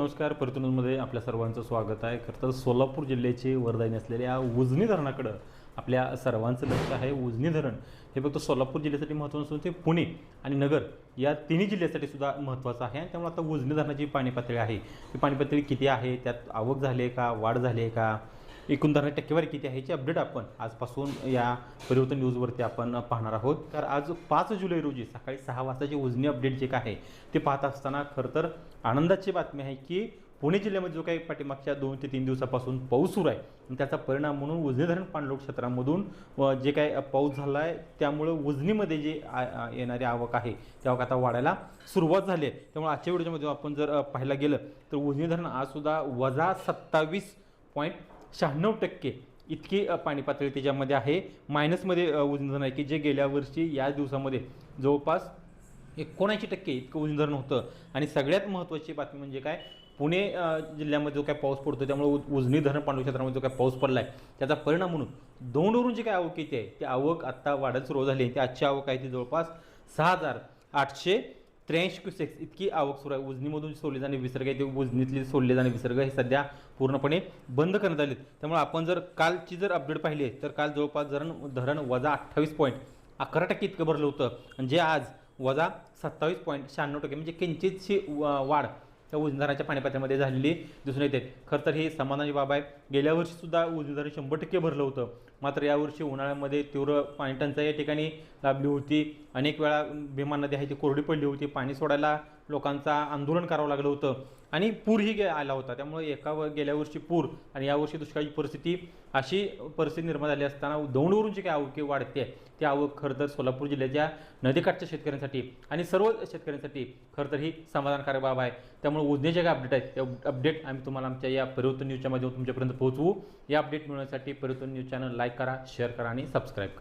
नमस्कार. पर्यटनमध्ये आपल्या सर्वांचं स्वागत आहे. खरं तर सोलापूर जिल्ह्याचे वरदायी असलेल्या उजनी धरणाकडं आपल्या सर्वांचं लक्ष आहे. उजनी धरण हे फक्त सोलापूर जिल्ह्यासाठी महत्त्वाचं असून ते पुणे आणि नगर या तिन्ही जिल्ह्यासाठी सुद्धा महत्त्वाचं आहे. आणि त्यामुळे आता उजनी धरणाची पाणी पातळी आहे, ती पाणी पातळी किती आहे, त्यात आवक झाली आहे का, वाढ झाली आहे का, एकूण धरणाची टक्केवारी किती आहे याची अपडेट आपण आजपासून या परिवर्तन न्यूजवरती आपण पाहणार आहोत. तर आज 5 जुलै रोजी सकाळी 6 वाजताची उजनी अपडेट जे काय आहे ते पाहत असताना खरं तर आनंदाची बातमी आहे की पुणे जिल्ह्यामध्ये जो काही पाठीमागच्या 2 ते 3 दिवसापासून पाऊस सुरू आहे आणि त्याचा परिणाम म्हणून उजनी धरण पाणलोट क्षेत्रामधून जे काही पाऊस झाला आहे त्यामुळं उजनीमध्ये जे येणारी आवक आहे ती आवक आता वाढायला सुरुवात झाली आहे. त्यामुळे आजच्या व्हिडिओमध्ये आपण जर पाहायला गेलं तर उजनी धरण आजसुद्धा -27.96% इतकी पाणी पातळी त्याच्यामध्ये आहे. मायनसमध्ये उजनी धरण आहे की जे गेल्या वर्षी या दिवसामध्ये जवळपास 79% इतकं उजनी धरण होतं. आणि सगळ्यात महत्त्वाची बातमी म्हणजे काय, पुणे जिल्ह्यामध्ये जो काय पाऊस पडतो त्यामुळे उजनी धरण पाणलोट क्षेत्रामध्ये जो काय पाऊस पडला आहे त्याचा परिणाम म्हणून दौंडवरून जी काय आवक येते आहे ती आवक आत्ता वाढत सुरू झाली आहे. ती आजची आवक आहे ती जवळपास 6,883 क्युसेक्स इतकी आवक सुरू आहे. उजनीमधून सोडले जाणे विसर्ग आहे ते उजनीतले सोडले जाणे विसर्ग हे सध्या पूर्णपणे बंद करण्यात आले. त्यामुळे आपण जर कालची जर अपडेट पाहिली तर काल जवळपास धरण -28.11% इतकं भरलं होतं आणि जे आज -27.96% म्हणजे किंचितशी वाढ त्या उजनी धरणाच्या पाणी पातळीमध्ये झालेली दिसून येते. खरं तर ही समाधानाची बाब आहे. गेल्या वर्षीसुद्धा उजनी धरण 100% भरलं होतं, मात्र यावर्षी उन्हाळ्यामध्ये तीव्र पाणी टंचाई या ठिकाणी लाभली होती. अनेक वेळा भीमा नदी आहे ती कोरडी पडली होती, पाणी सोडायला लोकांचा आंदोलन करावं लागलं होतं आणि पूरही आला होता. त्यामुळे गेल्या वर्षी पूर आणि यावर्षी दुष्काळी परिस्थिती अशी परिस्थिती निर्माण झाली असताना दौंडवरून जी काही आवक वाढते ती आवक खरं तर सोलापूर जिल्ह्याच्या नदीकाठच्या शेतकऱ्यांसाठी आणि सर्व शेतकऱ्यांसाठी खरं तर ही समाधानकारक बाब आहे. त्यामुळे उजनीचे काय अपडेट आहेत त्या अपडेट आम्ही तुम्हाला आमच्या या परिवर्तन न्यूजच्या माध्यमातून तुमच्यापर्यंत पोहोचवू. या अपडेट मिळवण्यासाठी परिवर्तन न्यूज चॅनल लाईक करा, शेअर करा आणि सबस्क्राईब करा.